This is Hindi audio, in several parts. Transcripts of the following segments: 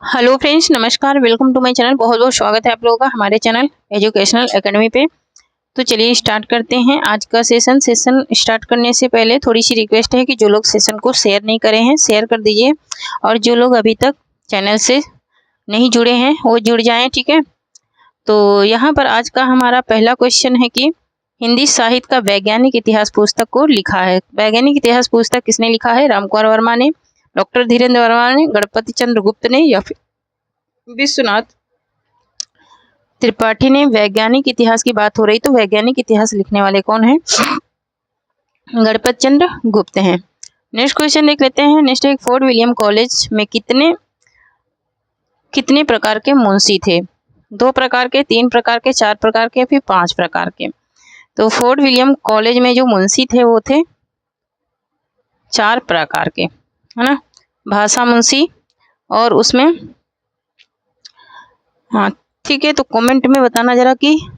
हेलो फ्रेंड्स, नमस्कार। Welcome to my channel. बहुत बहुत स्वागत है आप लोगों का हमारे चैनल एजुकेशनल एकेडमी पे। तो चलिए स्टार्ट करते हैं आज का सेशन स्टार्ट करने से पहले थोड़ी सी रिक्वेस्ट है कि जो लोग सेशन को शेयर नहीं करे हैं शेयर कर दीजिए, और जो लोग अभी तक चैनल से नहीं जुड़े हैं वो जुड़ जाएँ, ठीक है। तो यहाँ पर आज का हमारा पहला क्वेश्चन है कि हिंदी साहित्य का वैज्ञानिक इतिहास पुस्तक को लिखा है। वैज्ञानिक इतिहास पुस्तक किसने लिखा है? रामकुमार वर्मा ने, डॉक्टर धीरेन्द्र वर्मा ने, गणपति चंद्र गुप्त ने, या फिर विश्वनाथ त्रिपाठी ने। वैज्ञानिक इतिहास की बात हो रही तो वैज्ञानिक इतिहास लिखने वाले कौन हैं? गणपति चंद्र गुप्त हैं। नेक्स्ट क्वेश्चन देख लेते हैं। नेक्स्ट एक फोर्ट विलियम कॉलेज में कितने प्रकार के मुंशी थे? 2 प्रकार के, 3 प्रकार के, 4 प्रकार के, फिर 5 प्रकार के। तो फोर्ट विलियम कॉलेज में जो मुंशी थे वो थे 4 प्रकार के, है ना। भाषा मुंशी, और उसमें हाँ ठीक है। तो कमेंट में बताना जरा कि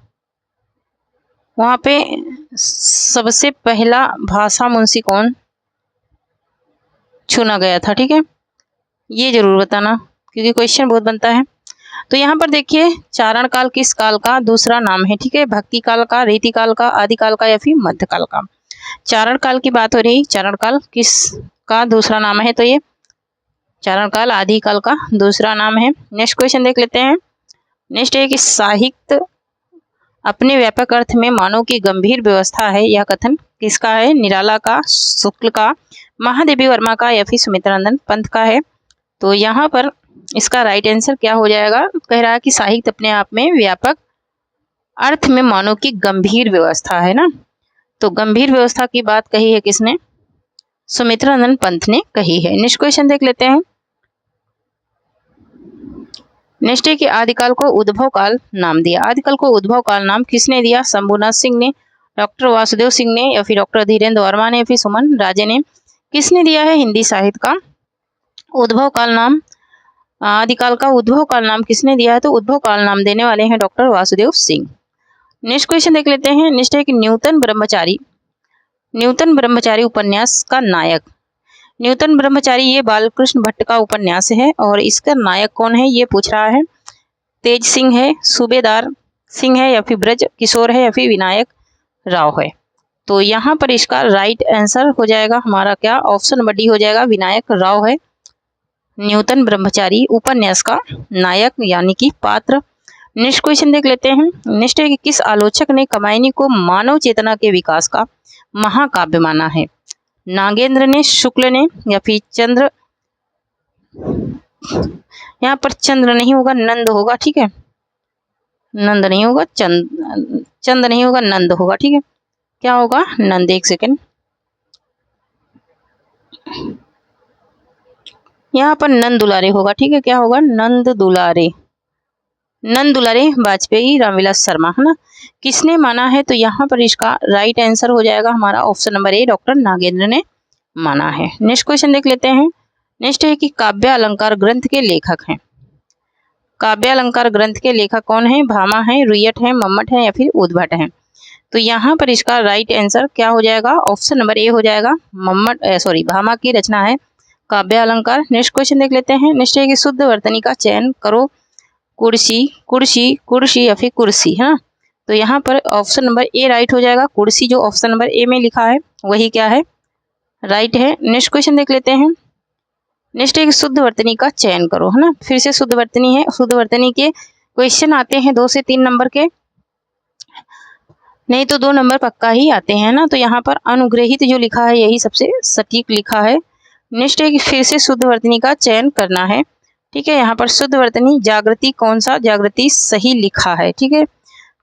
वहाँ पे सबसे पहला भाषा मुंशी कौन चुना गया था, ठीक है। ये जरूर बताना क्योंकि क्वेश्चन बहुत बनता है। तो यहाँ पर देखिए, चारण काल किस काल का दूसरा नाम है? ठीक है, भक्ति काल का, रीति काल का, आदि काल का, या फिर मध्य काल का। चारण काल की बात हो रही, चारण काल किस का दूसरा नाम है? तो ये चारण काल आदि काल का दूसरा नाम है। नेक्स्ट क्वेश्चन देख लेते हैं। नेक्स्ट है कि साहित्य अपने व्यापक अर्थ में मानव की गंभीर व्यवस्था है, यह कथन किसका है? निराला का, शुक्ल का, महादेवी वर्मा का, या फिर सुमित्रानंद पंत का है? तो यहाँ पर इसका राइट आंसर क्या हो जाएगा? कह रहा है कि साहित्य अपने आप में व्यापक अर्थ में मानव की गंभीर व्यवस्था है ना। तो गंभीर व्यवस्था की बात कही है किसने? सुमित्रानंद पंत ने कही है। नेक्स्ट क्वेश्चन देख लेते हैं। नेक्स्ट है कि आदिकाल को उद्भव काल नाम दिया। आदिकाल को उद्भव काल नाम किसने दिया? शंभुनाथ सिंह ने, डॉक्टर वासुदेव सिंह ने, या फिर डॉक्टर धीरेन्द्र वर्मा ने, या फिर सुमन राजे ने। किसने दिया है हिंदी साहित्य का उद्भव काल नाम? आदिकाल का उद्भव काल नाम किसने दिया है? तो उद्भव काल नाम देने वाले हैं doctor Vasudev Singh. Next question देख लेते हैं। नेक्स्ट है कि न्यूटन ब्रह्मचारी उपन्यास का नायक। न्यूटन ब्रह्मचारी ये बालकृष्ण भट्ट का उपन्यास है, और इसका नायक कौन है ये पूछ रहा है। तेज सिंह है, सूबेदार सिंह है, या फिर ब्रज किशोर है, या फिर विनायक राव है? तो यहाँ पर इसका राइट आंसर हो जाएगा हमारा क्या? ऑप्शन नंबर डी हो जाएगा, विनायक राव है न्यूटन ब्रह्मचारी उपन्यास का नायक यानी कि पात्र। नेक्स्ट क्वेश्चन देख लेते हैं। नेक्स्ट है कि किस आलोचक ने कामायनी को मानव चेतना के विकास का महाकाव्य माना है? नागेंद्र ने, शुक्ल ने, या फिर चंद्र? यहाँ पर चंद्र नहीं होगा, नंद होगा, ठीक है। नंद नहीं होगा, चंद नहीं होगा, नंद होगा, ठीक है। क्या होगा? नंद। एक सेकंड, यहाँ पर नंद दुलारे होगा, ठीक है। क्या होगा? नंद दुलारे वाजपेयी रामविलास शर्मा, है ना। किसने माना है? तो यहाँ पर इसका राइट आंसर हो जाएगा हमारा option number A, doctor Nagendra ने माना है। नेक्स्ट क्वेश्चन देख लेते हैं। नेक्स्ट है कि काव्य अलंकार ग्रंथ के लेखक हैं। काव्य अलंकार ग्रंथ के लेखक कौन है? भामा है, रुयट है, मम्मट है, या फिर उद्भट है? तो यहाँ पर इसका राइट आंसर क्या हो जाएगा? ऑप्शन नंबर ए हो जाएगा, भामा की रचना है काव्य अलंकार। नेक्स्ट क्वेश्चन देख लेते हैं। नेक्स्ट है कि शुद्ध वर्तनी का चयन करो। कुर्सी, कुर्सी, कुर्सी, या फिर कुर्सी, है ना। तो यहाँ पर ऑप्शन नंबर ए राइट हो जाएगा। कुर्सी जो ऑप्शन नंबर ए में लिखा है वही क्या है? राइट है। नेक्स्ट क्वेश्चन देख लेते हैं। नेक्स्ट एक शुद्ध वर्तनी का चयन करो, है ना। फिर से शुद्ध वर्तनी है। शुद्ध वर्तनी के क्वेश्चन आते हैं 2 से 3 नंबर के, नहीं तो 2 नंबर पक्का ही आते हैं ना। तो यहाँ पर अनुग्रहित जो लिखा है यही सबसे सटीक लिखा है। नेक्स्ट है कि फिर से शुद्ध वर्तनी का चयन करना है, ठीक है। यहाँ पर शुद्ध वर्तनी जागृति, कौन सा जागृति सही लिखा है, ठीक है।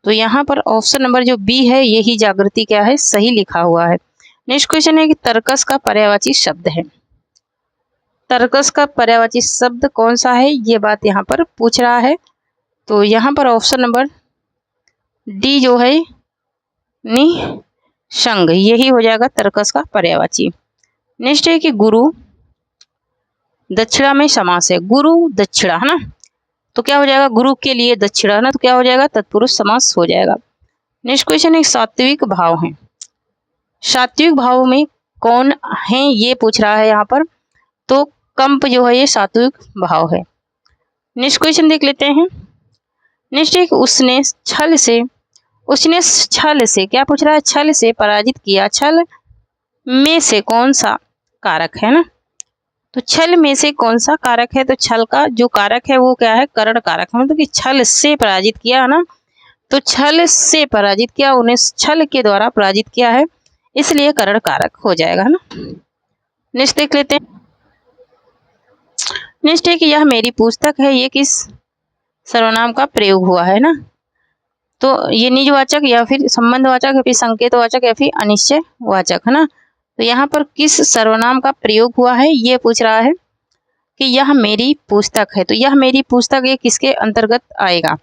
तो यहाँ पर ऑप्शन नंबर जो बी है यही जागृति क्या है? सही लिखा हुआ है। नेक्स्ट क्वेश्चन है कि तर्कस का पर्यायवाची शब्द है। तर्कस का पर्यायवाची शब्द कौन सा है ये बात यहाँ पर पूछ रहा है। तो यहाँ पर ऑप्शन नंबर डी जो है निसंग, यही हो जाएगा तर्कस का पर्यायवाची। नेक्स्ट है कि गुरु दक्षिणा में समास है। गुरु दक्षिणा, है ना। तो क्या हो जाएगा? गुरु के लिए दक्षिणा, है ना। तो क्या हो जाएगा? तत्पुरुष समास हो जाएगा। नेक्स्ट क्वेश्चन एक सात्विक भाव है। सात्विक भाव में कौन है ये पूछ रहा है यहाँ पर। तो कंप जो है ये सात्विक भाव है। नेक्स्ट क्वेश्चन देख लेते हैं। नेक्स्ट एक उसने छल से क्या पूछ रहा है, छल से पराजित किया। छल में से कौन सा कारक है ना, तो छल में से कौन सा कारक है, तो छल का जो कारक है वो क्या है, करण कारक है। मतलब कि छल से पराजित किया है ना, तो छल से पराजित किया, उन्हें छल के द्वारा पराजित किया है, इसलिए करण कारक हो जाएगा, है ना। नेक्स्ट देख लेते हैं। नेक्स्ट है कि यह मेरी पुस्तक है, ये किस सर्वनाम का प्रयोग हुआ है ना, तो ये निजवाचक या फिर संबंधवाचक या फिर संकेतवाचक या फिर अनिश्चयवाचक, है ना। तो यहाँ पर किस सर्वनाम का प्रयोग हुआ है ये पूछ रहा है कि यह मेरी पुस्तक है, तो यह मेरी पुस्तक ये किसके अंतर्गत आएगा,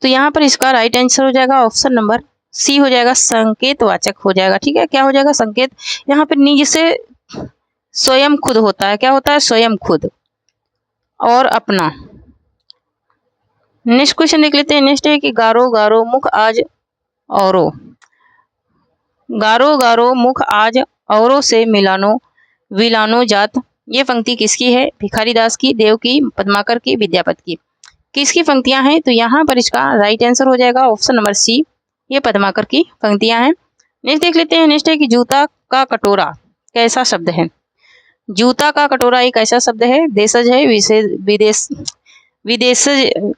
तो यहाँ पर इसका राइट आंसर हो जाएगा ऑप्शन नंबर सी हो जाएगा, संकेतवाचक हो जाएगा। ठीक है, क्या हो जाएगा, संकेत। यहाँ पर निज से स्वयं खुद होता है, क्या होता है, स्वयं खुद और अपना। नेक्स्ट क्वेश्चन देख लेते हैं। नेक्स्ट है कि गारो गारो मुख आज औरो, गारो गारो मुख आज औरों से मिलानो विलानो जात, ये पंक्ति किसकी है, भिखारी दास की, देव की, पद्माकर की, विद्यापति की, किसकी पंक्तियां हैं, तो यहाँ पर इसका राइट आंसर हो जाएगा ऑप्शन नंबर सी, ये पद्माकर की पंक्तियां हैं। नेक्स्ट देख लेते हैं। नेक्स्ट है कि जूता का कटोरा कैसा शब्द है, जूता का कटोरा एक ऐसा शब्द है, देशज है,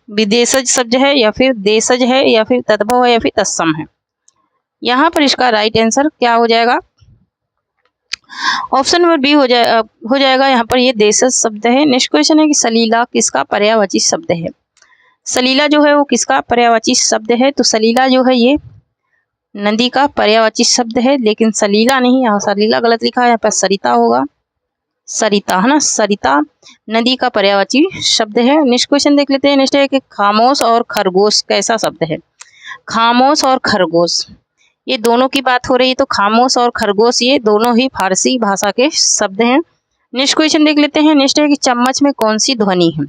विदेशज शब्द है, या फिर देशज है, या फिर तद्भव है, या फिर तत्सम है। यहाँ पर इसका राइट आंसर क्या हो जाएगा, ऑप्शन नंबर बी हो जाएगा। यहाँ पर ये देशज शब्द है। नेक्स्ट क्वेश्चन है कि सलीला किसका पर्यायवाची शब्द है, सलीला जो है वो किसका पर्यायवाची शब्द है, तो सलीला जो है ये नदी का पर्यायवाची शब्द है, लेकिन सलीला नहीं, यहाँ सलीला गलत लिखा है, यहाँ पर सरिता होगा, सरिता, है ना, सरिता नदी का पर्यायवाची शब्द है। नेक्स्ट क्वेश्चन देख लेते हैं। नेक्स्ट है कि खामोश और खरगोश कैसा शब्द है, खामोश और खरगोश ये दोनों की बात हो रही है, तो खामोश और खरगोश ये दोनों ही फारसी भाषा के शब्द हैं। नेक्स्ट क्वेश्चन देख लेते हैं। नेक्स्ट है कि चम्मच में कौन सी ध्वनि है,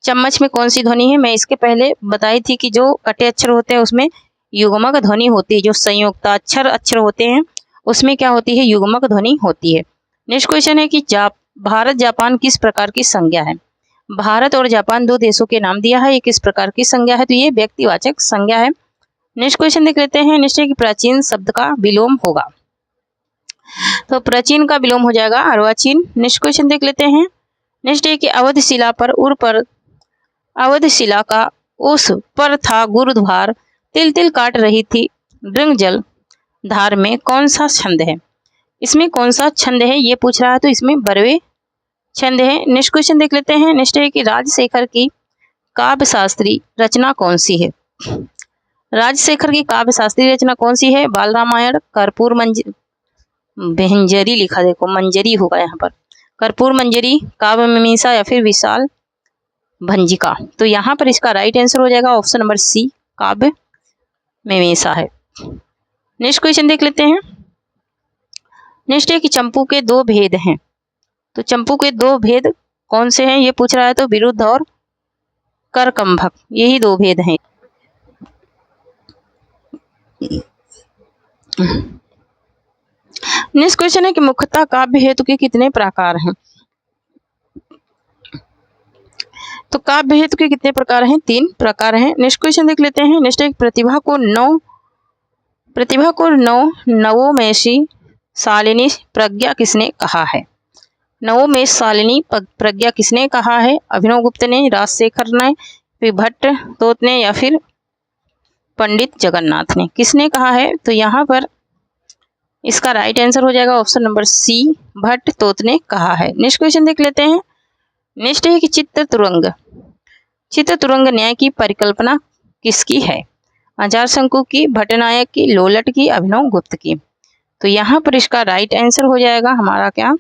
चम्मच में कौन सी ध्वनि है, मैं इसके पहले बताई थी कि जो कटे अक्षर होते हैं उसमें युग्मक ध्वनि होती है, जो संयुक्ताक्षर होते हैं उसमें क्या होती है, युग्मक ध्वनि होती है। नेक्स्ट क्वेश्चन है कि भारत जापान किस प्रकार की संज्ञा है, भारत और जापान दो देशों के नाम दिया है, ये किस प्रकार की संज्ञा है, तो ये व्यक्तिवाचक संज्ञा है। नेक्स्ट क्वेश्चन देख लेते हैं। नेक्स्ट है कि प्राचीन शब्द का विलोम होगा, तो प्राचीन का विलोम हो जाएगा अर्वाचीन। नेक्स्ट क्वेश्चन देख लेते हैं। नेक्स्ट है कि अवध शिला पर अवध शिला का उस पर था गुरुद्वार, तिल तिल काट रही थी ड्रिंग जल धार में कौन सा छंद है, इसमें कौन सा छंद है ये पूछ रहा है, तो इसमें बरवे छंद है। नेक्स्ट क्वेश्चन देख लेते हैं। नेक्स्ट है कि राजशेखर की काव्य शास्त्री रचना कौन सी है, राजशेखर की काव्य शास्त्री रचना कौन सी है, बाल रामायण, कर्पूर मंजरी लिखा, देखो मंजरी होगा यहाँ पर, कर्पूर मंजरी, काव्य मीमांसा, या फिर विशाल भंजिका, तो यहाँ पर इसका राइट आंसर हो जाएगा ऑप्शन नंबर सी, काव्य मीमांसा है। नेक्स्ट क्वेश्चन देख लेते हैं। नेक्स्ट है कि चंपू के दो भेद हैं, तो चंपू के दो भेद कौन से हैं ये पूछ रहा है, तो विरुद्ध और करकंभक, यही दो भेद हैं। नेक्स्ट क्वेश्चन है कि मुख्यतः काव्य हेतु के कितने प्रकार हैं, तो काव्य हेतु के कितने प्रकार हैं, 3 प्रकार हैं। नेक्स्ट क्वेश्चन देख लेते हैं। नेक्स्ट एक प्रतिभा को नवोमेशी शालिनी प्रज्ञा किसने कहा है, नवोमेश शालिनी प्रज्ञा किसने कहा है, अभिनव गुप्त ने, राजशेखर ने, फिर भट्ट तोत ने, या फिर पंडित जगन्नाथ ने, किसने कहा है, तो यहाँ पर इसका राइट आंसर हो जाएगा ऑप्शन नंबर सी, भट्ट तोत ने कहा है। नेक्स्ट क्वेश्चन देख लेते हैं। नेक्स्ट है कि चित्त तुरंग न्याय की परिकल्पना किसकी है, आचार्य शंकु की, भट्टनायक की, लोलट की, अभिनव गुप्त की, तो यहाँ पर इसका राइट आंसर हो जाएगा हमारा क्या,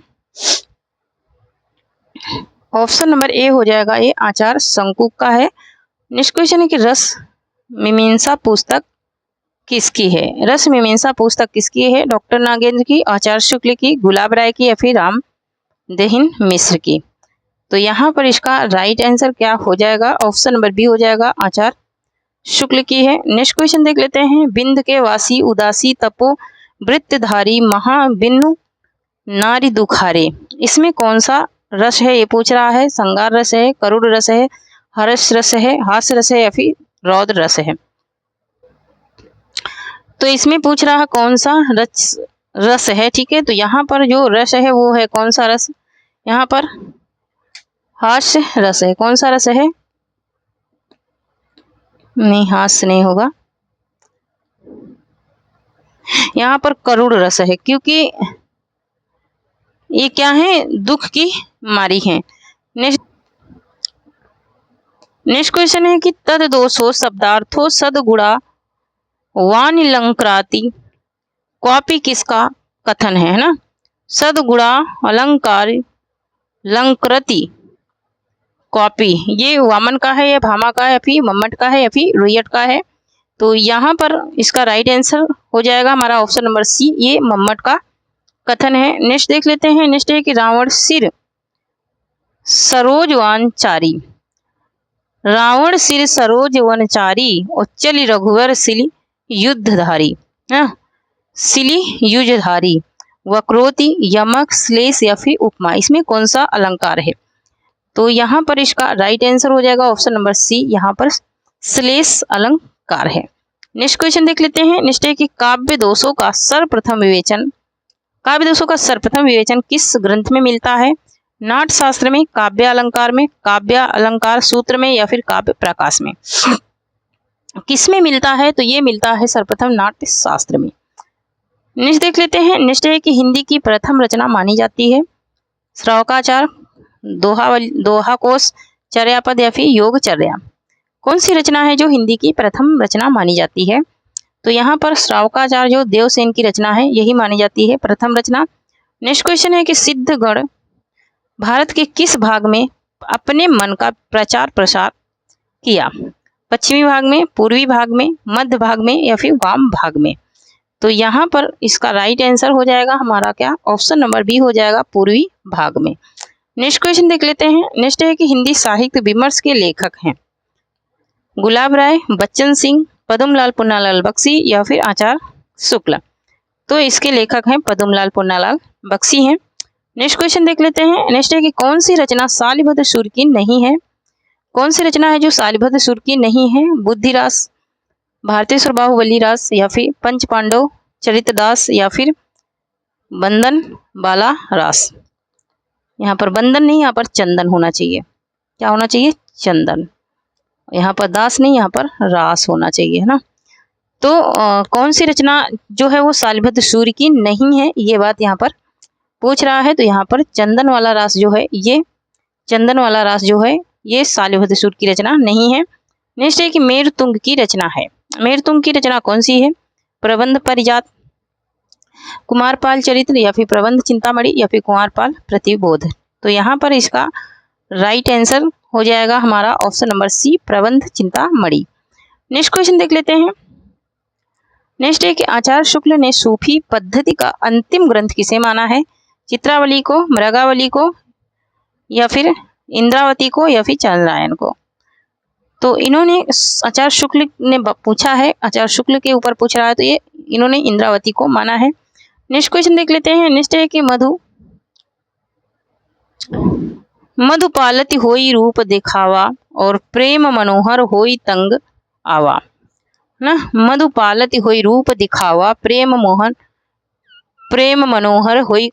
ऑप्शन नंबर ए हो जाएगा, ये आचार्य शंकु का है। नेक्स्ट क्वेश्चन है कि रस मीमांसा पुस्तक किसकी है, रस मीमांसा पुस्तक किसकी है, डॉक्टर नागेंद्र की, आचार्य शुक्ल की, गुलाब राय की, या फिर राम देहिन मिश्र की, तो यहाँ पर इसका राइट आंसर क्या हो जाएगा, ऑप्शन नंबर बी हो जाएगा, आचार्य शुक्ल की है। नेक्स्ट क्वेश्चन देख लेते हैं। बिंद के वासी उदासी तपो वृत्तधारी महाबिन्नु नारी दुखारे, इसमें कौन सा रस है ये पूछ रहा है, श्रृंगार रस है, करुण रस है, हर्ष रस है, हास्य रस है या फिर रौद्र रस है। तो इसमें पूछ रहा है कौन सा रस है, ठीक है। तो यहाँ पर जो रस है वो है कौन सा रस, यहाँ पर हास्य रस है। कौन सा रस है, नहीं हास्य नहीं होगा, यहाँ पर करुण रस है, क्योंकि ये क्या है, दुख की मारी है। नेक्स्ट क्वेश्चन है कि तद दोषो शब्दार्थो सदगुणा वानिलंकृति क्वापि किसका कथन है ना। सदगुणा अलंकार लंकृति क्वापि, ये वामन का है या भामा का है या फिर मम्मट का है या फिर रुयट का है। तो यहाँ पर इसका राइट आंसर हो जाएगा हमारा ऑप्शन नंबर सी, ये मम्मट का कथन है। नेक्स्ट देख लेते हैं। नेक्स्ट है कि रावण सिर सरोजवनचारी, रावण सिर सरोजवनचारी और चली रघुवर सिली युद्धधारी, सिली युद्धधारी, वक्रोति यमक श्लेष या फिर उपमा, इसमें कौन सा अलंकार है। तो यहाँ पर इसका राइट आंसर हो जाएगा ऑप्शन नंबर सी, यहाँ पर श्लेष अलंकार है। नेक्स्ट क्वेश्चन देख लेते हैं। नेक्स्ट है कि काव्य दोषों का सर्वप्रथम विवेचन, काव्य दोषों का सर्वप्रथम विवेचन किस ग्रंथ में मिलता है। नाट्य शास्त्र में, काव्य अलंकार में, काव्य अलंकार सूत्र में या फिर काव्य प्रकाश में, किस में मिलता है। तो ये मिलता है सर्वप्रथम नाट्य शास्त्र में। नेक्स्ट देख लेते हैं। नेक्स्ट है कि हिंदी की प्रथम रचना मानी जाती है श्रावकाचार, दोहा कोश, चर्यापद या फिर योगचर्या। कौन सी रचना है जो हिंदी की प्रथम रचना मानी जाती है। तो यहाँ पर श्रावकाचार जो देवसेन की रचना है यही मानी जाती है प्रथम रचना। नेक्स्ट क्वेश्चन है कि सिद्धगढ़ भारत के किस भाग में अपने मन का प्रचार प्रसार किया। पश्चिमी भाग में, पूर्वी भाग में, मध्य भाग में या फिर वाम भाग में। तो यहाँ पर इसका राइट आंसर हो जाएगा हमारा क्या, ऑप्शन नंबर बी हो जाएगा, पूर्वी भाग में। नेक्स्ट क्वेश्चन देख लेते हैं। नेक्स्ट है कि हिंदी साहित्य विमर्श के लेखक हैं गुलाब राय, बच्चन सिंह, पद्मलाल पुन्नालाल बख्शी या फिर आचार्य शुक्ल। तो इसके लेखक हैं पद्मलाल पुन्नालाल बख्शी हैं। नेक्स्ट क्वेश्चन देख लेते हैं। नेक्स्ट है कि कौन सी रचना शालिभद्र सुर की नहीं है। कौन सी रचना है जो शालिभद्र सुर की नहीं है। बुद्धिरास, भारतेश्वर बाहुबली रास या फिर पंच पांडव चरितदास या फिर बंदन बाला रास। यहाँ पर बंदन नहीं, यहाँ पर चंदन होना चाहिए। क्या होना चाहिए, चंदन। यहाँ पर दास नहीं, यहाँ पर रास होना चाहिए, है ना। तो कौन सी रचना जो है वो शालिभद्र सूर्य की नहीं है, ये बात यहाँ पर पूछ रहा है। तो यहाँ पर चंदन वाला रास जो है, ये चंदन वाला रास जो है ये शालिभद्र सूर्य की रचना नहीं है। नेक्स्ट है कि मेरुतुंग की रचना है। मेरुतुंग की रचना कौन सी है। प्रबंध परिजात, कुमारपाल चरित्र या फिर प्रबंध चिंतामणि या फिर कुमारपाल प्रतिबोध। तो यहाँ पर इसका राइट आंसर हो जाएगा हमारा ऑप्शन नंबर सी, प्रबंध चिंतामणि। नेक्स्ट क्वेश्चन देख लेते हैं। नेक्स्ट है कि आचार्य शुक्ल ने सूफी पद्धति का अंतिम ग्रंथ किसे माना है। चित्रावली को, मृगावली को या फिर इंद्रावती को या फिर चंद्रायन को। तो इन्होंने आचार्य शुक्ल ने पूछा है, आचार्य शुक्ल के ऊपर पूछ रहा है, तो ये इन्होंने इंद्रावती को माना है। नेक्स्ट क्वेश्चन देख लेते हैं। नेक्स्ट है कि मधुपालति होई रूप दिखावा और प्रेम मनोहर होई तंग आवा ना। मधुपालति होई रूप दिखावा, प्रेम मनोहर होई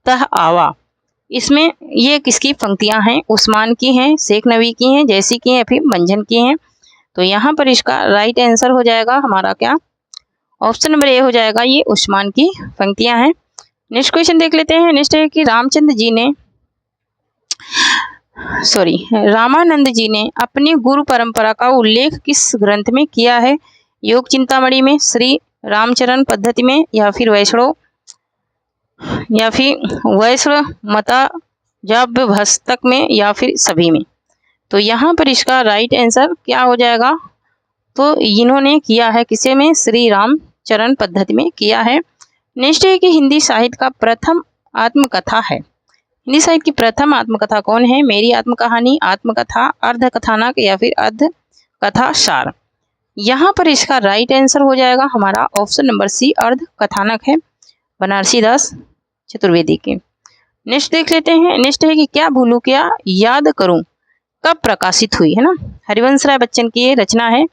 तह आवा। इसमें ये किसकी पंक्तियां हैं, उस्मान की हैं, शेख नबी की हैं, जैसी की हैं, फिर मंझन की हैं। तो यहाँ पर इसका राइट आंसर हो जाएगा हमारा क्या, ऑप्शन नंबर ए हो जाएगा, ये उस्मान की पंक्तियां हैं। नेक्स्ट क्वेश्चन देख लेते हैं। नेक्स्ट है कि रामानंद जी ने अपनी गुरु परंपरा का उल्लेख किस ग्रंथ में किया है। योग चिंतामणि में, श्री रामचरण पद्धति में या फिर वैष्णव मताजाभ्यस्तक में या फिर सभी में। तो यहाँ पर इसका राइट आंसर क्या हो जाएगा, तो इन्होंने किया है किसे में, श्री रामचरण पद्धति में किया है। नेक्स्ट है कि हिंदी साहित्य का प्रथम आत्मकथा है। हिंदी साहित्य की प्रथम आत्मकथा कौन है। मेरी आत्मकहानी, आत्मकथा, अर्ध कथानक या फिर अर्ध कथा सार। यहाँ पर इसका राइट आंसर हो जाएगा हमारा ऑप्शन नंबर सी, अर्ध कथानक है, बनारसी दास चतुर्वेदी के। नेक्स्ट देख लेते हैं। नेक्स्ट है कि क्या भूलूं क्या याद करूं कब प्रकाशित हुई, है ना। हरिवंश राय बच्चन की ये रचना है,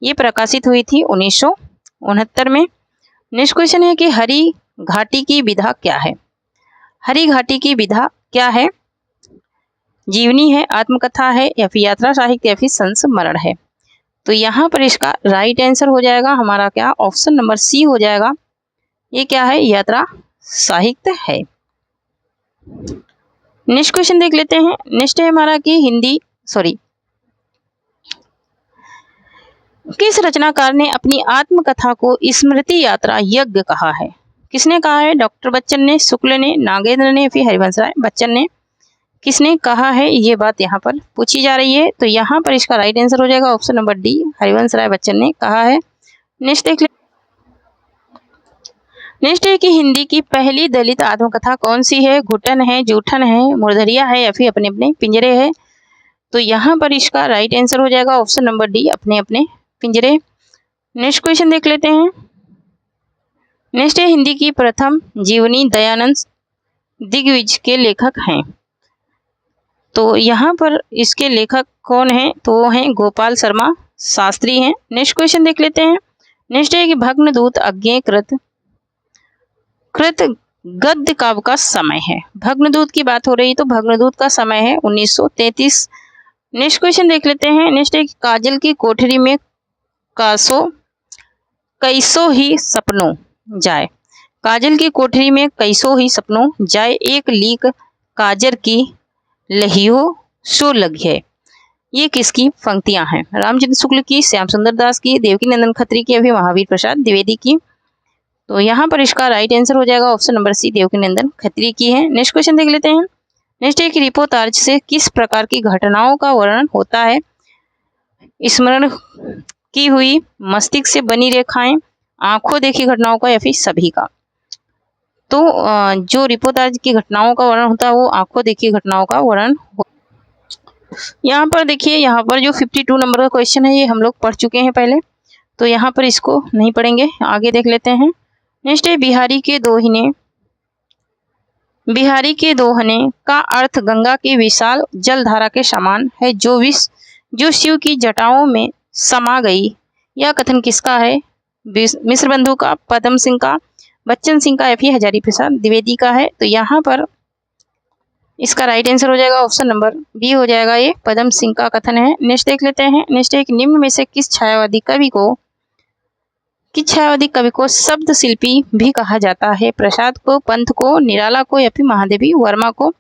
ये प्रकाशित हुई थी 1969 में। नेक्स्ट क्वेश्चन है कि हरि घाटी की विधा क्या है। हरि घाटी की विधा क्या है? जीवनी है, आत्मकथा है, या फिर यात्रा साहित्य, या फिर संस्मरण है। तो यहाँ पर इसका राइट आंसर हो जाएगा हमारा क्या, ऑप्शन नंबर सी हो जाएगा। ये क्या है, यात्रा साहित्य है। नेक्स्ट क्वेश्चन देख लेते हैं। नेक्स्ट है हमारा कि किस रचनाकार ने अपनी आत्मकथा को स्मृति यात्रा यज्ञ कहा है? किसने कहा है? डॉक्टर बच्चन ने, शुक्ल ने, नागेंद्र ने, फिर हरिवंश राय बच्चन ने। किसने कहा है, ये बात यहाँ पर पूछी जा रही है। तो यहाँ पर इसका राइट आंसर हो जाएगा option number D, Harivansh Rai Bachchan ने कहा है। नेक्स्ट देख ले। नेक्स्ट है कि हिंदी की पहली दलित आत्मकथा कौन सी है? घुटन है, जूठन है, मुर्दरिया है, या फिर अपने अपने पिंजरे है। तो यहाँ पर इसका राइट आंसर हो जाएगा ऑप्शन नंबर डी, अपने अपने पिंजरे। नेक्स्ट क्वेश्चन देख लेते हैं। नेक्स्ट है हिंदी की प्रथम जीवनी दयानंद दिग्विजय के लेखक हैं। तो यहाँ पर इसके लेखक कौन हैं? तो वो हैं गोपाल शर्मा शास्त्री हैं। नेक्स्ट क्वेश्चन देख लेते हैं। नेक्स्ट है कि भग्नदूत अज्ञेय कृत गद्य काव्य का समय है। भग्नदूत की बात हो रही है, तो भग्नदूत का समय है 1933। नेक्स्ट क्वेश्चन देख लेते हैं। नेक्स्ट है कि काजल की कोठरी में कैसो ही सपनों जाए। काजल की कोठरी में कैसो ही सपनों जाए, एक लीक काजर की लहियो सो लगी है। ये किसकी पंक्तियां हैं? रामचंद्र शुक्ल की, श्याम सुंदर दास की, देवकी नंदन खत्री की, अभी महावीर प्रसाद द्विवेदी की। तो यहाँ पर इसका राइट आंसर हो जाएगा ऑप्शन नंबर सी, देवकी नंदन खत्री की है। नेक्स्ट क्वेश्चन देख लेते हैं। नेक्स्ट है कि रिपोर्टाज से किस प्रकार की घटनाओं का वर्णन होता है? स्मरण की हुई, मस्तिष्क से बनी रेखाएं, आंखों देखी घटनाओं का, या फिर सभी का। तो जो रिपोर्टाज की घटनाओं का वर्णन होता है वो आंखों देखी घटनाओं का वर्णन। यहाँ पर देखिए, यहाँ पर जो 52 नंबर का क्वेश्चन है ये हम लोग पढ़ चुके हैं पहले, तो यहाँ पर इसको नहीं पढ़ेंगे, आगे देख लेते हैं। नेक्स्ट है बिहारी के दोहने का अर्थ गंगा की विशाल जलधारा के समान है जो शिव की जटाओं में समा गई। यह कथन किसका है? मिश्र बंधु का, पदम सिंह का, बच्चन सिंह का, या फिर हजारी प्रसाद द्विवेदी का है। तो यहाँ पर इसका राइट आंसर हो जाएगा ऑप्शन नंबर बी हो जाएगा, ये पदम सिंह का कथन है। नेक्स्ट देख लेते हैं। नेक्स्ट एक निम्न में से किस छायावादी कवि को शब्द शिल्पी भी कहा जाता है? प्रसाद को, पंत को, निराला को, या फिर महादेवी वर्मा को।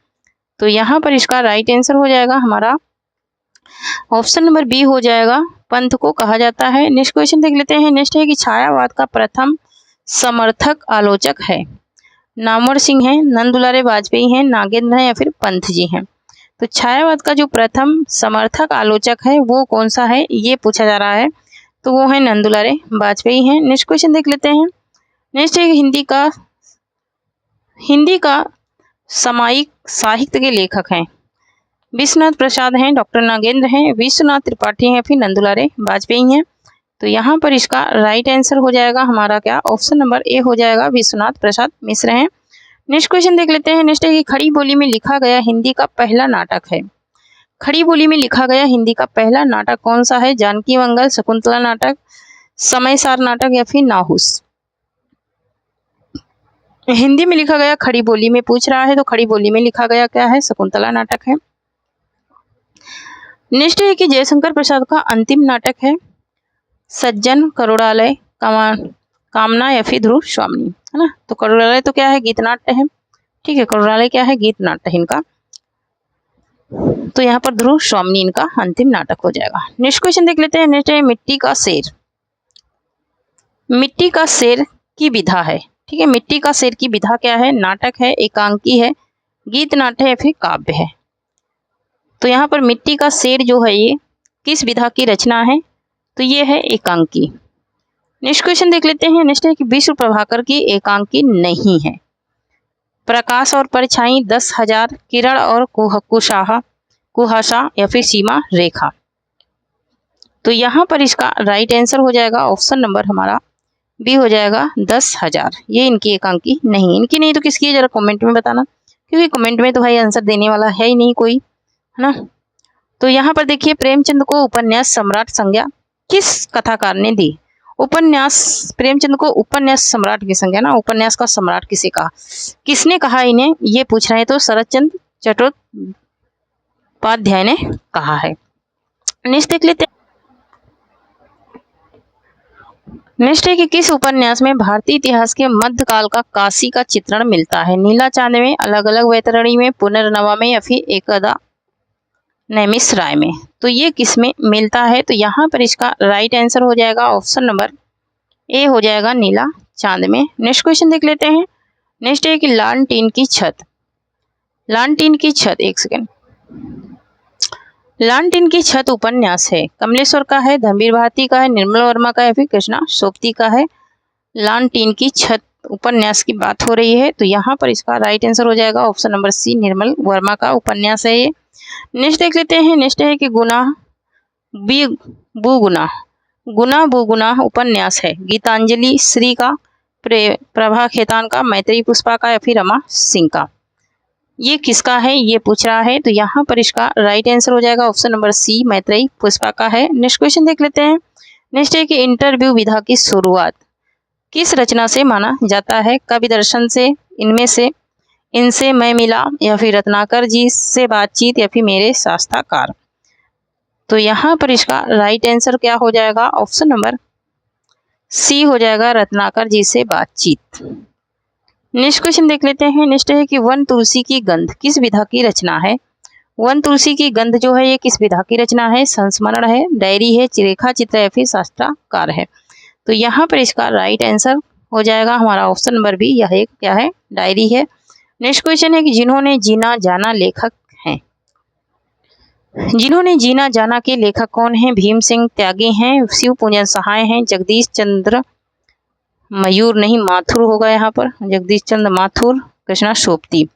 तो यहाँ पर इसका राइट आंसर हो जाएगा हमारा ऑप्शन नंबर बी हो जाएगा, पंत को कहा जाता है। नेक्स्ट क्वेश्चन देख लेते हैं। नेक्स्ट है कि छायावाद का प्रथम समर्थक आलोचक है। नामवर सिंह है, नंद दुलारे वाजपेयी हैं, नागेंद्र हैं, या फिर पंत जी हैं। तो छायावाद का जो प्रथम समर्थक आलोचक है वो कौन सा है, ये पूछा जा रहा है। तो वो है नंद दुलारे वाजपेयी हैं। नेक्स्ट क्वेश्चन देख लेते हैं। नेक्स्ट है हिंदी का सामायिक साहित्य के लेखक हैं। विश्वनाथ प्रसाद हैं, डॉक्टर नागेंद्र हैं, विश्वनाथ त्रिपाठी हैं, फिर नंद दुलारे वाजपेयी हैं। तो यहाँ पर इसका राइट आंसर हो जाएगा हमारा क्या, ऑप्शन नंबर ए हो जाएगा, विश्वनाथ प्रसाद मिश्र हैं। नेक्स्ट क्वेश्चन देख लेते हैं। नेक्स्ट है कि खड़ी बोली में लिखा गया हिंदी का पहला नाटक है। खड़ी बोली में लिखा गया हिंदी का पहला नाटक कौन सा है? जानकी मंगल, शकुंतला नाटक, समयसार नाटक, या फिर नाहुस। हिंदी में लिखा गया खड़ी बोली में पूछ रहा है, तो खड़ी बोली में लिखा गया क्या है? शकुंतला नाटक है। नेक्स्ट है कि जयशंकर प्रसाद का अंतिम नाटक है सज्जन, करुणालय, कामना, या फिर ध्रुव स्वामिनी, है ना। तो करुणालय तो क्या है? गीत नाट्य है, ठीक है। करुणालय क्या है? गीत नाट्य है इनका। तो यहाँ पर ध्रुव स्वामिनी इनका अंतिम नाटक हो जाएगा। नेक्स्ट क्वेश्चन देख लेते हैं। नेक्स्ट है मिट्टी का शेर की विधा है, ठीक है। मिट्टी का शेर की विधा क्या है? नाटक है, एकांकी है, गीत नाट्य है, या फिर काव्य है। तो यहाँ पर मिट्टी का शेर जो है ये किस विधा की रचना है? तो ये है एकांकी। नेक्स्ट क्वेश्चन देख लेते हैं। नेक्स्ट है कि विश्व प्रभाकर की एकांकी नहीं है। प्रकाश और परछाई, 10,000, किरण और कुहासा, या फिर सीमा रेखा। तो यहाँ पर इसका राइट आंसर हो जाएगा ऑप्शन नंबर हमारा बी हो जाएगा, 10,000। ये इनकी एकांकी नहीं, इनकी नहीं तो किसकी है जरा कमेंट में बताना, क्योंकि कमेंट में तो भाई आंसर देने वाला है ही नहीं कोई, है ना। तो यहाँ पर देखिए, प्रेमचंद को उपन्यास सम्राट संज्ञा किस कथाकार ने दी? उपन्यास, प्रेमचंद को उपन्यास सम्राट की संज्ञा ना, उपन्यास का सम्राट किसे कहा, किसने कहा इन्हें, ये पूछ रहे हैं। तो शरदचंद्र चट्टोपाध्याय ने कहा है। नेक्स्ट देख लेते हैं। नेक्स्ट है कि किस उपन्यास में भारतीय इतिहास के मध्यकाल का काशी का चित्रण मिलता है? नीला चांद में, अलग अलग वैतरणी में, पुनर्नवा में, या फिर एकदा नैमिषारण्य में? तो ये किस में मिलता है? तो यहाँ पर इसका राइट आंसर हो जाएगा ऑप्शन नंबर ए हो जाएगा, नीला चांद में। नेक्स्ट क्वेश्चन देख लेते हैं। नेक्स्ट है कि लालटेन की छत, लालटेन की छत, एक सेकेंड, लालटेन की छत उपन्यास है, कमलेश्वर का है, धर्मवीर भारती का है, निर्मल वर्मा का है, या फिर कृष्णा सोपती का है? लालटेन की छत उपन्यास की बात हो रही है, तो यहाँ पर इसका राइट आंसर हो जाएगा ऑप्शन नंबर सी, निर्मल वर्मा का उपन्यास है ये। नेक्स्ट देख लेते हैं। नेक्स्ट है कि गुनाह बुगुनाह, गुनाह बुगुनाह उपन्यास है, गीतांजलि श्री का, प्रभा खेतान का, मैत्री पुष्पा का, या फिर रमा सिंह का? ये किसका है ये पूछ रहा है, तो यहाँ पर इसका राइट आंसर हो जाएगा ऑप्शन नंबर सी, मैत्री पुष्पा का है। नेक्स्ट क्वेश्चन देख लेते हैं। नेक्स्ट है कि इंटरव्यू विधा की शुरुआत किस रचना से माना जाता है? कवि दर्शन से, इनमें से, इनसे मैं मिला, या फिर रत्नाकर जी से बातचीत, या फिर मेरे शास्त्राकार? तो यहाँ पर इसका राइट आंसर क्या हो जाएगा? ऑप्शन नंबर सी हो जाएगा, रत्नाकर जी से बातचीत। नेक्स्ट क्वेश्चन देख लेते हैं। नेक्स्ट है कि वन तुलसी की गंध किस विधा की रचना है? वन तुलसी की गंध जो है ये किस विधा की रचना है? संस्मरण है, डायरी है, रेखा चित्र, या फिर शास्त्राकार है? तो यहाँ पर इसका राइट आंसर हो जाएगा हमारा ऑप्शन नंबर बी, यह एक क्या है? डायरी है। नेक्स्ट क्वेश्चन है कि जिन्होंने जीना जाना लेखक हैं, जिन्होंने जीना जाना के लेखक कौन हैं? भीम सिंह त्यागी हैं, शिव पूजन सहाय हैं, जगदीश चंद्र मयूर नहीं माथुर होगा यहाँ पर, जगदीश चंद्र माथुर, कृष्णा सोपती?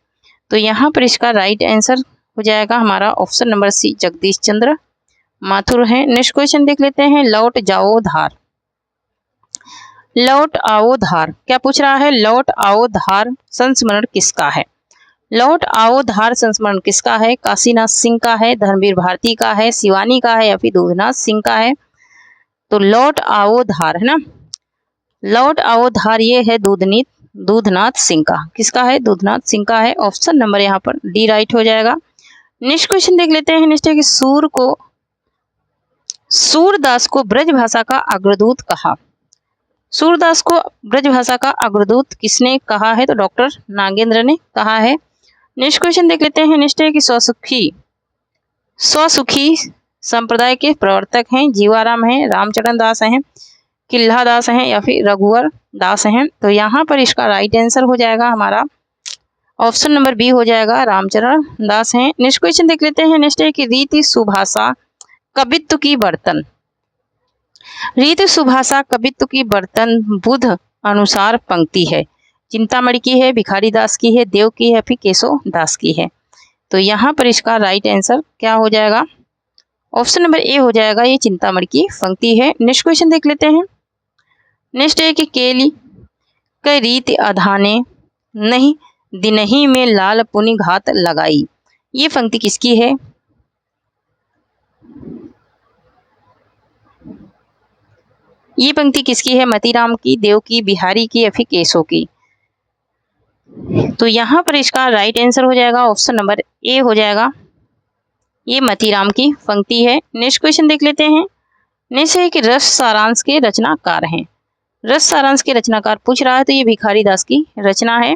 तो यहाँ पर इसका राइट आंसर हो जाएगा हमारा ऑप्शन नंबर सी, जगदीश चंद्र माथुर है। नेक्स्ट क्वेश्चन देख लेते हैं। लौट जाओ धार, लौट आओ धार क्या पूछ रहा है? लौट आओ धार संस्मरण किसका है? लौट आओ धार संस्मरण किसका है? काशीनाथ सिंह का है, धर्मवीर भारती का है, शिवानी का है, या फिर दूधनाथ सिंह का है? तो लौट आओ धार है ना, लौट आओ धार ये है दूधनाथ सिंह का। किसका है? दूधनाथ सिंह का है। ऑप्शन नंबर यहाँ पर डी राइट हो जाएगा। नेक्स्ट क्वेश्चन देख लेते हैं। नेक्स्ट है कि सूरदास को ब्रज भाषा का अग्रदूत कहा, सूरदास को ब्रज भाषा का अग्रदूत किसने कहा है? तो डॉक्टर नागेंद्र ने कहा है। नेक्स्ट क्वेश्चन देख लेते हैं। नेक्स्ट है कि स्वसुखी संप्रदाय के प्रवर्तक हैं, जीवाराम हैं, रामचरण दास हैं, किल्हा दास हैं, या फिर रघुवर दास हैं? तो यहाँ पर इसका राइट आंसर हो जाएगा हमारा ऑप्शन नंबर बी हो जाएगा, रामचरण दास हैं। नेक्स्ट क्वेश्चन देख लेते हैं। नेक्स्ट है कि रीति सुभाषा कवित्व की बर्तन, रीति सुभाषा कवित्व की बर्तन बुध अनुसार पंक्ति है, चिंतामणि की है, भिखारी दास की है, देव की है, फिर केशव दास की है? तो यहाँ पर इसका राइट आंसर क्या हो जाएगा? ऑप्शन नंबर ए हो जाएगा, ये चिंतामणि की पंक्ति है। नेक्स्ट क्वेश्चन देख लेते हैं। नेक्स्ट है कि केली कई रीति अधाने नहीं दिनही में लाल पुनि घात लगाई, ये पंक्ति किसकी है? ये पंक्ति किसकी है? मतीराम की, देव की, बिहारी की, या फिर केशव की? तो यहाँ पर इसका राइट आंसर हो जाएगा ऑप्शन नंबर ए हो जाएगा, ये मतीराम की पंक्ति है। नेक्स्ट क्वेश्चन देख लेते हैं। नेक्स्ट है कि रस सारांश के रचनाकार हैं, रस सारांश के रचनाकार पूछ रहा है, तो ये भिखारी दास की रचना है।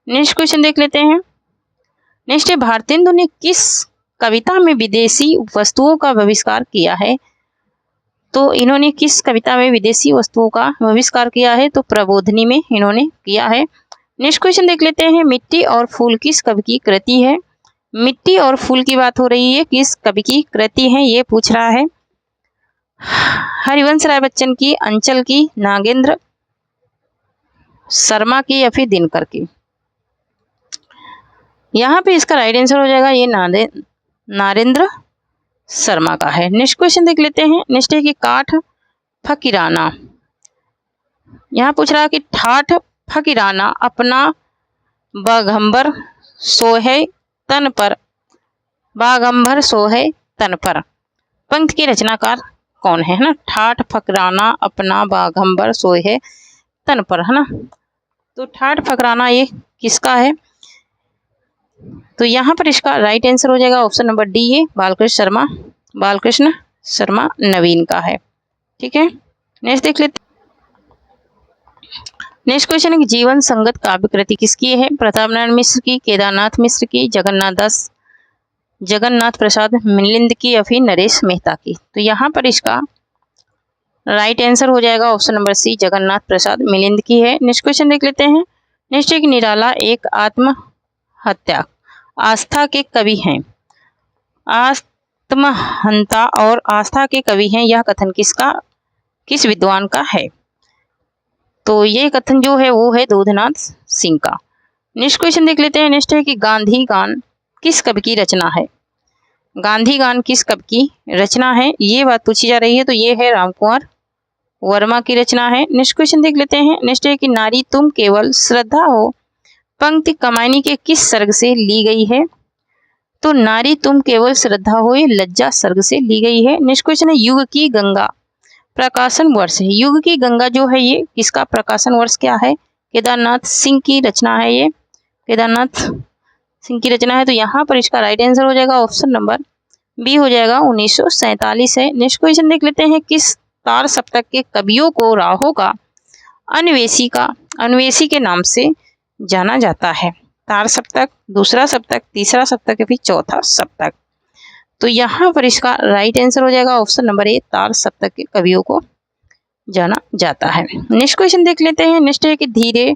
नेक्स्ट क्वेश्चन देख लेते हैं। नेक्स्ट है भारतेंदु ने किस कविता में विदेशी वस्तुओं का बहिष्कार किया है? तो इन्होंने किस कविता में विदेशी वस्तुओं का बहिष्कार किया है? तो प्रबोधिनी में इन्होंने किया है। नेक्स्ट क्वेश्चन देख लेते हैं। मिट्टी और फूल किस कवि की कृति है? मिट्टी और फूल की बात हो रही है, किस कवि की कृति है ये पूछ रहा है? हरिवंश राय बच्चन की, अंचल की, नागेंद्र शर्मा की, या फिर दिनकर की? यहाँ पे इसका राइट आंसर हो जाएगा ये नारेंद्र शर्मा का है। नेक्स्ट क्वेश्चन देख लेते हैं। नेक्स्ट है कि काठ फकीराना, यहाँ पूछ रहा है कि ठाठ फकीराना अपना बाघंबर सोहे तन पर, बागंबर सोहे तन पर। पंक्ति के रचनाकार कौन है ना? ठाठ फकराना अपना बागंबर सोहे तन पर, है ना। तो ठाठ फकराना ये किसका है? तो यहाँ पर इसका राइट आंसर हो जाएगा ऑप्शन नंबर डी, ये बालकृष्ण शर्मा नवीन का है। ठीक है, नेक्स्ट देख लेते। नेक्स्ट क्वेश्चन है कि जीवन संगत काव्य कृति किसकी है? प्रताप नारायण मिश्र की, केदारनाथ मिश्र की, जगन्नाथ प्रसाद मिलिंद की या फिर नरेश मेहता की। तो यहाँ पर इसका राइट आंसर हो जाएगा ऑप्शन नंबर सी, जगन्नाथ प्रसाद मिलिंद की है। नेक्स्ट क्वेश्चन देख लेते हैं। नेक्स्ट है कि निराला एक आत्महत्या आस्था के कवि हैं। आत्महंता और आस्था के कवि हैं, यह कथन किस विद्वान का है? तो ये कथन जो है वो है दूधनाथ सिंह का। नेक्स्ट क्वेश्चन देख लेते हैं। नेक्स्ट है कि गांधी गान किस कवि की रचना है? गांधी गान किस कवि की रचना है, ये बात पूछी जा रही है। तो ये है रामकुमार वर्मा की रचना है। नेक्स्ट क्वेश्चन देख लेते हैं। नेक्स्ट है कि नारी तुम केवल श्रद्धा हो पंक्ति कमायनी के किस सर्ग से ली गई है? तो नारी तुम केवल श्रद्धा हो ये लज्जा सर्ग से ली गई है। नेक्स्ट क्वेश्चन है युग की गंगा प्रकाशन वर्ष है। युग की गंगा जो है ये किसका प्रकाशन वर्ष क्या है? केदारनाथ सिंह की रचना है, ये केदारनाथ सिंह की रचना है। तो यहाँ पर इसका राइट आंसर हो जाएगा ऑप्शन नंबर बी हो जाएगा 1947 है। नेक्स्ट क्वेश्चन देख लेते हैं। किस तार सप्तक के कवियों को राहों का अन्वेषी के नाम से जाना जाता है? तार सप्तक, दूसरा सप्तक, तीसरा सप्तक या फिर चौथा सप्तक। तो यहाँ पर इसका राइट आंसर हो जाएगा ऑप्शन नंबर ए, तार सप्तक के कवियों को जाना जाता है। नेक्स्ट क्वेश्चन देख लेते हैं। नेक्स्ट है कि धीरे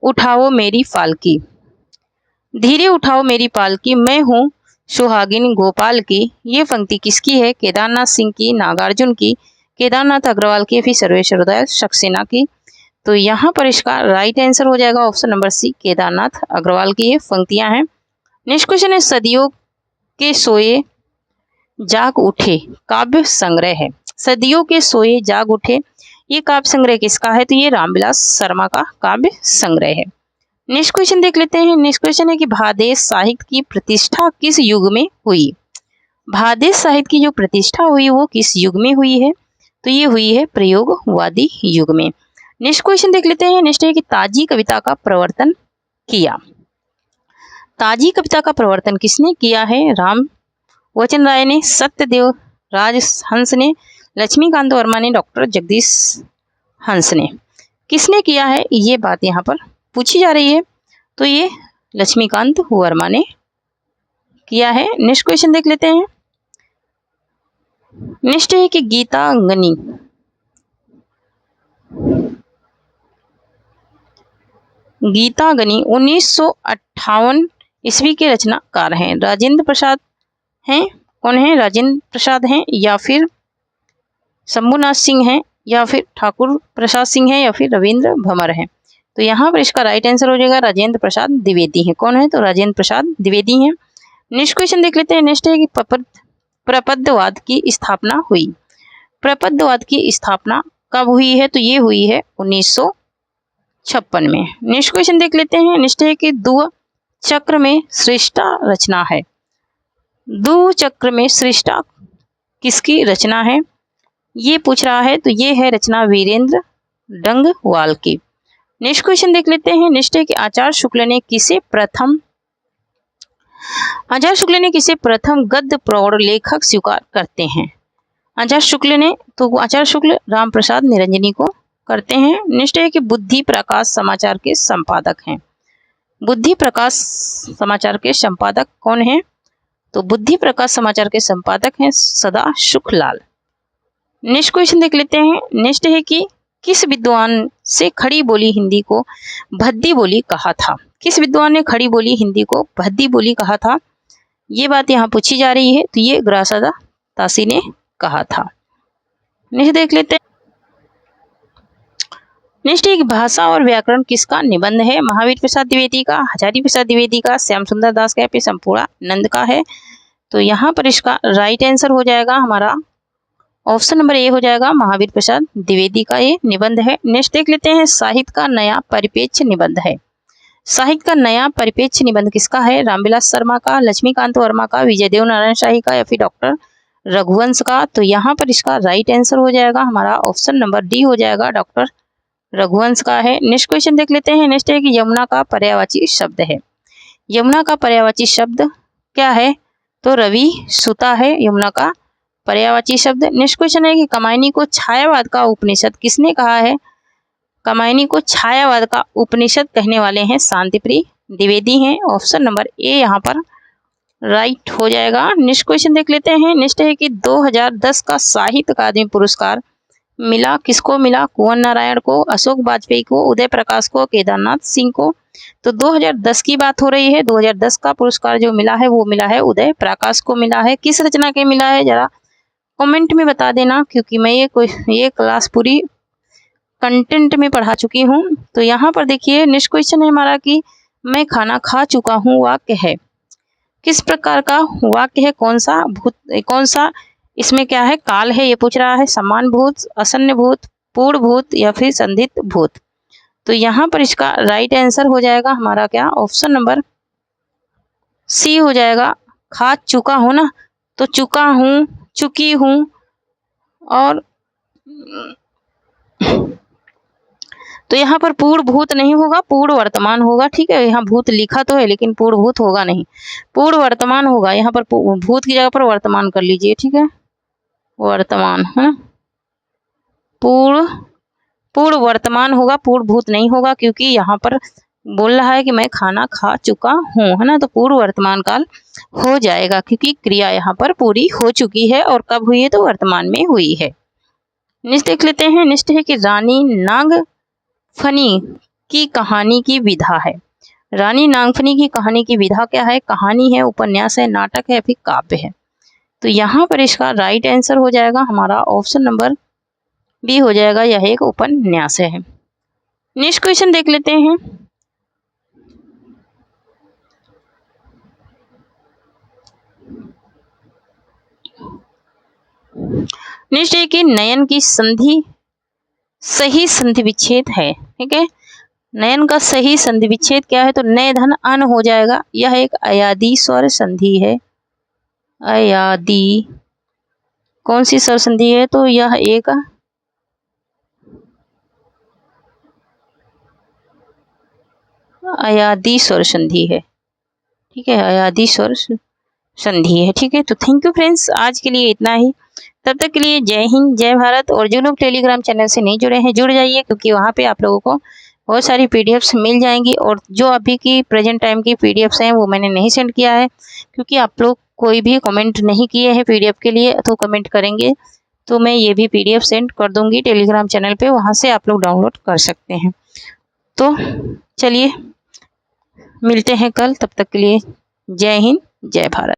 उठाओ मेरी पालकी, धीरे उठाओ मेरी पालकी मैं हूँ सुहागिन गोपाल की, ये पंक्ति किसकी है? केदारनाथ सिंह की, नागार्जुन की, केदारनाथ अग्रवाल की, फिर सर्वेश्वर सक्सेना की। तो यहाँ पर इसका राइट आंसर हो जाएगा option number C, Kedarnath Agrawal की ये पंक्तियां हैं। नेक्स्ट क्वेश्चन है सदियों के सोए जाग उठे काव्य संग्रह है। सदियों के सोए जाग उठे ये काव्य संग्रह किसका है? तो ये रामविलास शर्मा का काव्य संग्रह है। नेक्स्ट क्वेश्चन देख लेते हैं। नेक्स्ट क्वेश्चन है कि भादेश साहित्य की प्रतिष्ठा किस युग में हुई? भादेश साहित्य की जो प्रतिष्ठा हुई वो किस युग में हुई है? तो ये हुई है प्रयोगवादी युग में। नेक्स्ट क्वेश्चन देख लेते हैं। नेक्स्ट है कि ताजी कविता का प्रवर्तन किया। ताजी कविता का प्रवर्तन किसने किया है? राम वचन राय ने, सत्यदेव राज हंस ने, लक्ष्मीकांत वर्मा ने, डॉक्टर जगदीश हंस ने। किसने किया है ये बात यहाँ पर पूछी जा रही है। तो ये लक्ष्मीकांत वर्मा ने किया है। नेक्स्ट क्वेश्चन देख लेते हैं। नेक्स्ट है कि गीतांगनी गीतांगनी 1958 ईस्वी के रचनाकार हैं। राजेंद्र प्रसाद हैं, कौन है? राजेंद्र प्रसाद हैं या फिर शंभुनाथ सिंह हैं या फिर ठाकुर प्रसाद सिंह हैं या फिर रविंद्र भंवर हैं। तो यहाँ पर इसका राइट आंसर हो जाएगा राजेंद्र प्रसाद द्विवेदी हैं। कौन है? तो राजेंद्र प्रसाद द्विवेदी हैं। नेक्स्ट क्वेश्चन देख लेते हैं। नेक्स्ट है कि प्रपद्यवाद की स्थापना हुई। प्रपद्यवाद की स्थापना कब हुई है? तो ये हुई है 1956 में। नेक्स्ट क्वेश्चन देख लेते हैं। नेक्स्ट है कि द्विचक्र में सृष्टा रचना है। द्विचक्र में सृष्टा किसकी रचना है ये पूछ रहा है। तो ये है रचना वीरेंद्र डंगवाल की। नेक्स्ट क्वेश्चन देख लेते हैं। नेक्स्ट है कि आचार्य शुक्ल ने किसे प्रथम गद्य प्रौढ़ लेखक स्वीकार करते हैं? आचार्य शुक्ल ने, तो आचार्य शुक्ल राम प्रसाद निरंजनी को करते हैं। नेक्स्ट है कि बुद्धि प्रकाश समाचार के संपादक हैं। बुद्धि प्रकाश समाचार के संपादक कौन है? तो बुद्धि प्रकाश समाचार के संपादक हैं सदा सुखलाल। नेक्स्ट क्वेश्चन देख लेते हैं। नेक्स्ट है कि किस विद्वान से खड़ी बोली हिंदी को भद्दी बोली कहा था? किस विद्वान ने खड़ी बोली हिंदी को भद्दी बोली कहा था? ये बात यहाँ पूछी जा रही है। तो ये ग्रासदा तासी ने कहा था। नेक्स्ट देख लेते हैं। नेक्स्ट एक भाषा और व्याकरण किसका निबंध है? महावीर प्रसाद द्विवेदी का, हजारी प्रसाद द्विवेदी का, श्याम सुंदर दास का, फिर संपूर्णानंद का है। तो यहाँ पर इसका राइट आंसर हो जाएगा हमारा ऑप्शन नंबर ए हो जाएगा, महावीर प्रसाद द्विवेदी का ये निबंध है। नेक्स्ट देख लेते हैं। साहित्य का नया परिप्रेक्ष्य निबंध है। साहित्य का नया परिप्रेक्ष्य निबंध किसका है? रामविलास शर्मा का, लक्ष्मीकांत वर्मा का, विजयदेव नारायण शाही का या फिर डॉक्टर रघुवंश का? तो यहाँ पर इसका राइट आंसर हो जाएगा हमारा ऑप्शन नंबर डी हो जाएगा, डॉक्टर रघुवंश का है। नेक्स्ट क्वेश्चन देख लेते हैं। नेक्स्ट है कि यमुना का पर्यायवाची शब्द है। यमुना का पर्यायवाची शब्द क्या है? तो रवि सुता है यमुना का पर्यायवाची शब्द। नेक्स्ट क्वेश्चन है कि कामायनी को छायावाद का उपनिषद किसने कहा है? कामायनी को छायावाद का उपनिषद कहने वाले हैं शांतिप्रिय द्विवेदी हैं। ऑप्शन नंबर ए यहाँ पर राइट हो जाएगा। नेक्स्ट क्वेश्चन देख लेते हैं। नेक्स्ट है कि 2010 का साहित्य अकादमी पुरस्कार मिला किसको मिला? कुंवर नारायण को, अशोक वाजपेयी को, उदय प्रकाश को, केदारनाथ सिंह को? तो 2010 की बात हो रही है। 2010 का पुरस्कार जो मिला है वो मिला है उदय प्रकाश को मिला है। किस रचना के मिला है जरा कमेंट में बता देना, क्योंकि मैं ये क्लास पूरी कंटेंट में पढ़ा चुकी हूँ। तो यहाँ पर देखिए नेक्स्ट क्वेश्चन है हमारा कि मैं खाना खा चुका हूँ वाक्य है। किस प्रकार का वाक्य है? कौन सा इसमें क्या है? काल है, ये पूछ रहा है। समान भूत, असन्न भूत, पूर्ण भूत या फिर संदिग्ध भूत? तो यहाँ पर इसका राइट आंसर हो जाएगा हमारा क्या? ऑप्शन नंबर सी हो जाएगा। खा चुका हूँ ना, तो चुका हूँ, चुकी हूँ और तो यहाँ पर पूर्ण भूत नहीं होगा, पूर्ण वर्तमान होगा। ठीक है, यहाँ भूत लिखा तो है लेकिन पूर्ण भूत होगा नहीं, पूर्ण वर्तमान होगा। यहाँ पर भूत की जगह पर वर्तमान कर लीजिए। ठीक है, वर्तमान है ना, पूर्ण वर्तमान होगा, पूर्ण भूत नहीं होगा, क्योंकि यहाँ पर बोल रहा है कि मैं खाना खा चुका हूँ, है ना। तो पूर्ण वर्तमान काल हो जाएगा क्योंकि क्रिया यहाँ पर पूरी हो चुकी है। और कब हुई है? तो वर्तमान में हुई है। नेक्स्ट देख लेते हैं। नेक्स्ट है कि रानी नागफनी की कहानी की विधा है। रानी नागफनी की कहानी की विधा क्या है? कहानी है, उपन्यास है, नाटक है, फिर काव्य है? तो यहाँ पर इसका राइट आंसर हो जाएगा हमारा ऑप्शन नंबर बी हो जाएगा, यह एक उपन्यास है। नेक्स्ट क्वेश्चन देख लेते हैं। नेक्स्ट है कि नयन की संधि सही संधि विच्छेद है। ठीक है, नयन का सही संधि विच्छेद क्या है? तो नय धन अन हो जाएगा। यह एक अयादी स्वर संधि है। अयादी कौन सी स्वर संधि है? तो यह एक अयादी स्वर संधि है। ठीक है, अयादी स्वर संधि है। ठीक है, तो थैंक यू फ्रेंड्स, आज के लिए इतना ही। तब तक के लिए जय हिंद, जय भारत। और जो लोग टेलीग्राम चैनल से नहीं जुड़े हैं जुड़ जाइए, क्योंकि वहाँ पे आप लोगों को बहुत सारी पीडीएफ्स मिल जाएंगी। और जो अभी की प्रेजेंट टाइम की पीडीएफ्स हैं वो मैंने नहीं सेंड किया है, क्योंकि आप लोग कोई भी कमेंट नहीं किए हैं पीडीएफ के लिए। तो कमेंट करेंगे तो मैं ये भी पीडीएफ सेंड कर दूंगी टेलीग्राम चैनल पे, वहाँ से आप लोग डाउनलोड कर सकते हैं। तो चलिए मिलते हैं कल, तब तक के लिए जय हिंद, जय भारत।